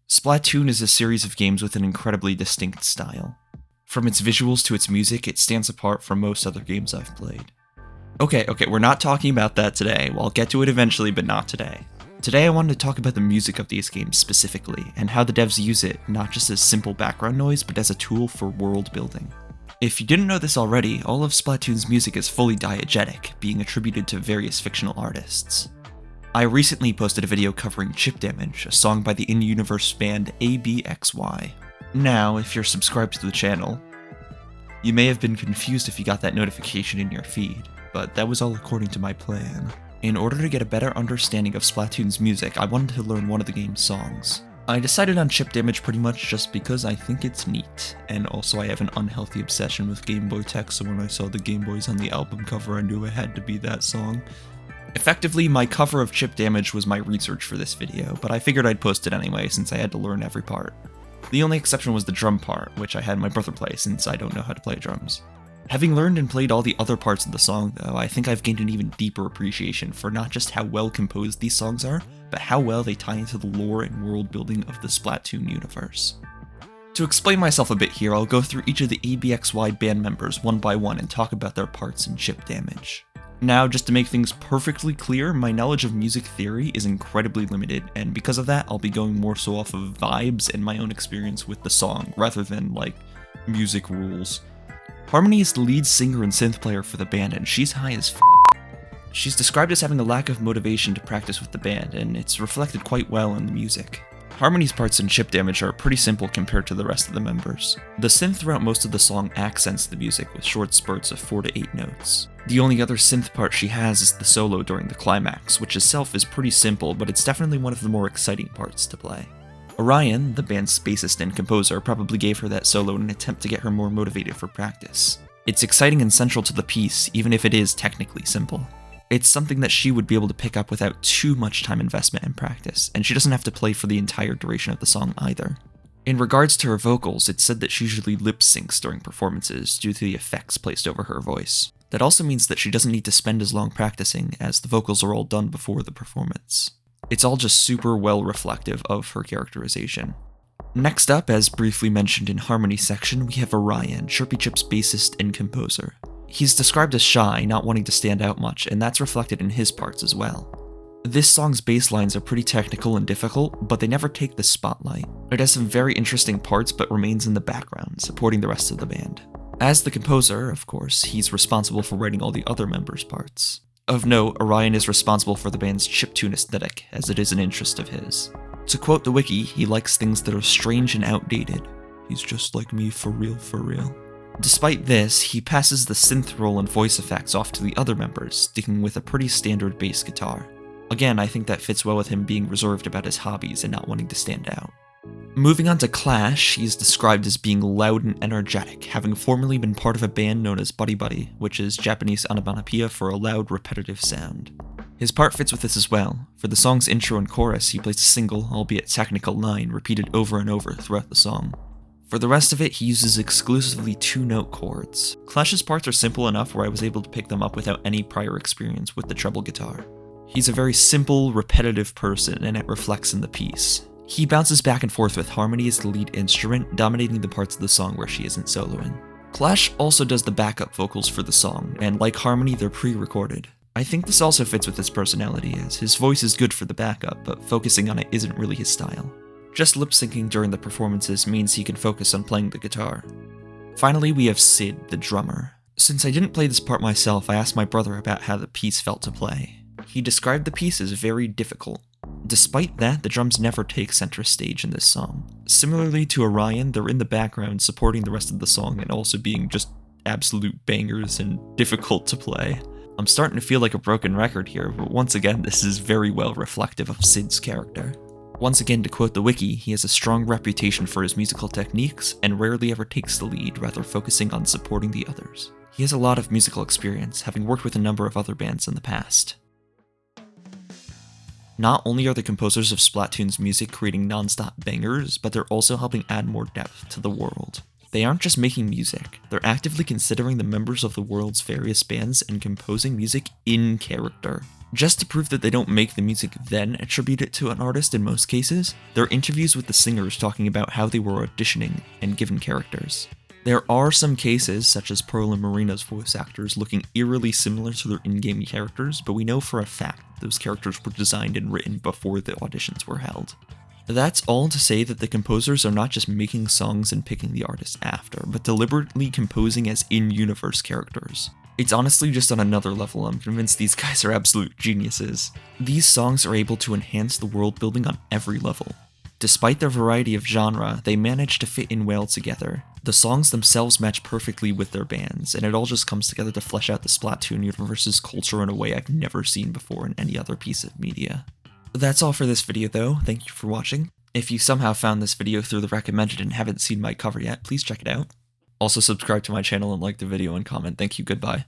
Splatoon is a series of games with an incredibly distinct style. From its visuals to its music, it stands apart from most other games I've played. Okay, we're not talking about that today. Well, I'll get to it eventually, but not today. Today I wanted to talk about the music of these games specifically, and how the devs use it not just as simple background noise, but as a tool for world building. If you didn't know this already, all of Splatoon's music is fully diegetic, being attributed to various fictional artists. I recently posted a video covering Chip Damage, a song by the in-universe band ABXY. Now, if you're subscribed to the channel, you may have been confused if you got that notification in your feed, but that was all according to my plan. In order to get a better understanding of Splatoon's music, I wanted to learn one of the game's songs. I decided on Chip Damage pretty much just because I think it's neat, and also I have an unhealthy obsession with Game Boy tech, so when I saw the Game Boys on the album cover I knew it had to be that song. Effectively, my cover of Chip Damage was my research for this video, but I figured I'd post it anyway since I had to learn every part. The only exception was the drum part, which I had my brother play since I don't know how to play drums. Having learned and played all the other parts of the song though, I think I've gained an even deeper appreciation for not just how well composed these songs are, but how well they tie into the lore and world building of the Splatoon universe. To explain myself a bit here, I'll go through each of the ABXY band members one by one and talk about their parts in Chip Damage. Now, just to make things perfectly clear, my knowledge of music theory is incredibly limited, and because of that, I'll be going more so off of vibes and my own experience with the song, rather than, music rules. Harmony is the lead singer and synth player for the band, and she's high as f***. She's described as having a lack of motivation to practice with the band, and it's reflected quite well in the music. Harmony's parts in Chip Damage are pretty simple compared to the rest of the members. The synth throughout most of the song accents the music with short spurts of 4 to 8 notes. The only other synth part she has is the solo during the climax, which itself is pretty simple, but it's definitely one of the more exciting parts to play. Orion, the band's bassist and composer, probably gave her that solo in an attempt to get her more motivated for practice. It's exciting and central to the piece, even if it is technically simple. It's something that she would be able to pick up without too much time investment and practice, and she doesn't have to play for the entire duration of the song either. In regards to her vocals, it's said that she usually lip syncs during performances due to the effects placed over her voice. That also means that she doesn't need to spend as long practicing, as the vocals are all done before the performance. It's all just super well reflective of her characterization. Next up, as briefly mentioned in Harmony section, we have Orion, Chirpy Chip's bassist and composer. He's described as shy, not wanting to stand out much, and that's reflected in his parts as well. This song's bass lines are pretty technical and difficult, but they never take the spotlight. It has some very interesting parts, but remains in the background, supporting the rest of the band. As the composer, of course, he's responsible for writing all the other members' parts. Of note, Orion is responsible for the band's chiptune aesthetic, as it is an interest of his. To quote the wiki, he likes things that are strange and outdated. He's just like me for real, for real. Despite this, he passes the synth role and voice effects off to the other members, sticking with a pretty standard bass guitar. Again, I think that fits well with him being reserved about his hobbies and not wanting to stand out. Moving on to Clash, he's described as being loud and energetic, having formerly been part of a band known as Buddy Buddy, which is Japanese onomatopoeia for a loud, repetitive sound. His part fits with this as well. For the song's intro and chorus, he plays a single, albeit technical line, repeated over and over throughout the song. For the rest of it, he uses exclusively 2-note chords. Clash's parts are simple enough where I was able to pick them up without any prior experience with the treble guitar. He's a very simple, repetitive person, and it reflects in the piece. He bounces back and forth with Harmony as the lead instrument, dominating the parts of the song where she isn't soloing. Clash also does the backup vocals for the song, and like Harmony, they're pre-recorded. I think this also fits with his personality, as his voice is good for the backup, but focusing on it isn't really his style. Just lip-syncing during the performances means he can focus on playing the guitar. Finally, we have Sid, the drummer. Since I didn't play this part myself, I asked my brother about how the piece felt to play. He described the piece as very difficult. Despite that, the drums never take center stage in this song. Similarly to Orion, they're in the background supporting the rest of the song and also being just absolute bangers and difficult to play. I'm starting to feel like a broken record here, but once again, this is very well reflective of Sid's character. Once again, to quote the wiki, he has a strong reputation for his musical techniques and rarely ever takes the lead, rather focusing on supporting the others. He has a lot of musical experience, having worked with a number of other bands in the past. Not only are the composers of Splatoon's music creating non-stop bangers, but they're also helping add more depth to the world. They aren't just making music, they're actively considering the members of the world's various bands and composing music in character. Just to prove that they don't make the music then attribute it to an artist in most cases, there are interviews with the singers talking about how they were auditioning and given characters. There are some cases, such as Pearl and Marina's voice actors looking eerily similar to their in-game characters, but we know for a fact that those characters were designed and written before the auditions were held. That's all to say that the composers are not just making songs and picking the artists after, but deliberately composing as in-universe characters. It's honestly just on another level. I'm convinced these guys are absolute geniuses. These songs are able to enhance the world building on every level. Despite their variety of genre, they manage to fit in well together. The songs themselves match perfectly with their bands, and it all just comes together to flesh out the Splatoon universe's culture in a way I've never seen before in any other piece of media. That's all for this video though, thank you for watching. If you somehow found this video through the recommended and haven't seen my cover yet, please check it out. Also subscribe to my channel and like the video and comment. Thank you, goodbye.